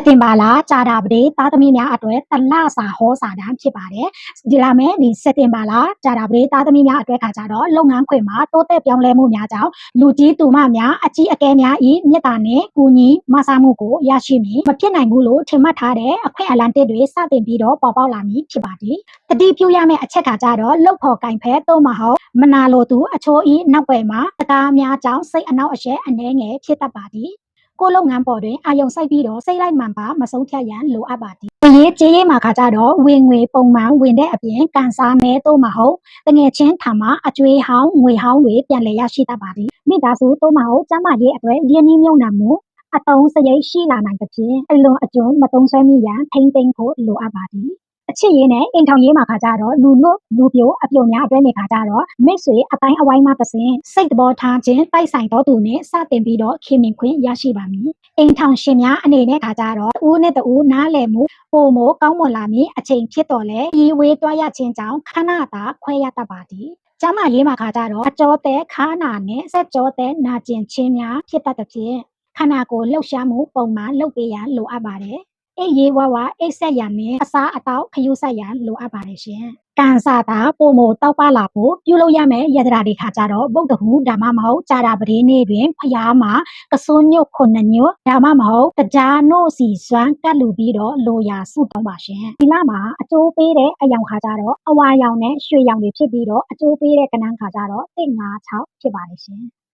တင်ဘာလကြာတာပတေးသားသမီးများအတွက်တလစာဟောစာတမ်းဖြစ်ပါတယ်ဒီလာမဲ့ဒီစက်တင်ဘာလကြာတာပတေးသားသမီးများအတွက်ခါကြတော့လုပ်ငန်းခွင်မှာတိုးတက်ပြောင်းလဲမှုများကြောင့်လူကြီးသူမများအကြီးအကဲများဤမြတ်တာနဲ့ကူညီမဆာမှုကိုရရှိမည်မဖြစ်နိုင်ဘူးလို့ထင်မှတ်ထားတဲ့အခွင့်အလမ်းတစ်တွေစတင်ပြီးတော့ပေါ်ပေါက်လာမည်ဖြစ်ပါသည်တတိပြုရမယ့်အချက်ခါကြတော့လှုပ်ဖို့ကင်ဖဲတော့မဟုတ်မနာလိုသူအချိုးဤနောက်ွယ်မှာစကားများကြောင့်စိတ်အနောက်အရှက်အနှဲငယ်ဖြစ်တတ်ပါသည်ကိုလုပ်ငန်းပေါ်တွင်အာယုံစိုက်ပြီးတော့စိတ်လိုက်မှန်ပါမဆုံးဖြတ်ရန်လိုအပ်ပါသည်။ဝင်ရေးကြေးရေးမှာခါကြတော့ဝင်ငွေပုံမှန်ဝင်တဲ့အပြင်ကန်စားမဲတော့မဟုတ်တငယ်ချင်းထံမှအကျွေးဟောင်းငွေဟောင်းတွေပြန်လည်ရရှိတတ်ပါသည်။မိသားစုတော့မဟုတ်ကျမရေးအတွက်ရင်းနှီးမြှုပ်နှံမှုအတုံးစရိတ်ရှိလာနိုင်သဖြင့်အလွန်အကျွန်းမတုံးဆွဲမိရန်ထိမ့်သိမ်းဖို့လိုအပ်ပါသည်။အချစ်ရေးနဲ့အိမ်ထောင်ရေးမှာခါကြတော့လူပြိုအပြုံများအတွက်နေခါကြတော့မိတ်ဆွေအတိုင်းအဝိုင်းမှသစဉ်စိတ်တဘောထားခြင်းတိုက်ဆိုင်တော်သူနဲ့စတင်ပြီးတော့ခင်မင်ခွင့်ရရှိပါမည်အိမ်ထောင်ရှင်များအနေနဲ့ခါကြတော့ဦးနဲ့တူနားလည်မှုပုံမိုကောင်းမွန်လာမည်အချိန်ဖြစ်တော်လဲဤဝေးတွားရခြင်းကြောင့်ခဏတာခွဲရတတ်ပါသည်ကျမရေးမှာခါကြတော့အကျော်တဲ့ခါနာနဲ့ဆက်ကျော်တဲ့နာကျင်ခြင်းများဖြစ်တတ်သဖြင့်ခန္ဓာကိုယ်လှုပ်ရှားမှုပုံမှန်လုပ်ပေးရန်လိုအပ်ပါတယ်အိတ်ရေးဝဝအိတ်ဆက်ရမယ်အစားအသောက်ခရုဆက်ရန်လိုအပ်ပါတယ်ရှင်ကန်စာတာပုံမိုတောက်ပလာဖို့ပြုလုပ်ရမယ်ယတရာတွေခါကြတော့ဗုဒ္ဓဟူဒါမှမဟုတ်ကြာတာပတိနေ့တွင်ဖျားမှာကစိုးညွတ်ခုနှစ်ညွတ်ဒါမှမဟုတ်တရားနို့စီစွမ်းကတ်လူပြီးတော့လိုရာစုတောင်းပါရှင်ဒီလမှာအကျိုးပေးတဲ့အယောင်ခါကြတော့အဝါရောင်နဲ့ရွှေရောင်တွေဖြစ်ပြီးတော့အကျိုးပေးတဲ့ကဏ္ဍခါကြတော့156ဖြစ်ပါတယ်ရှင်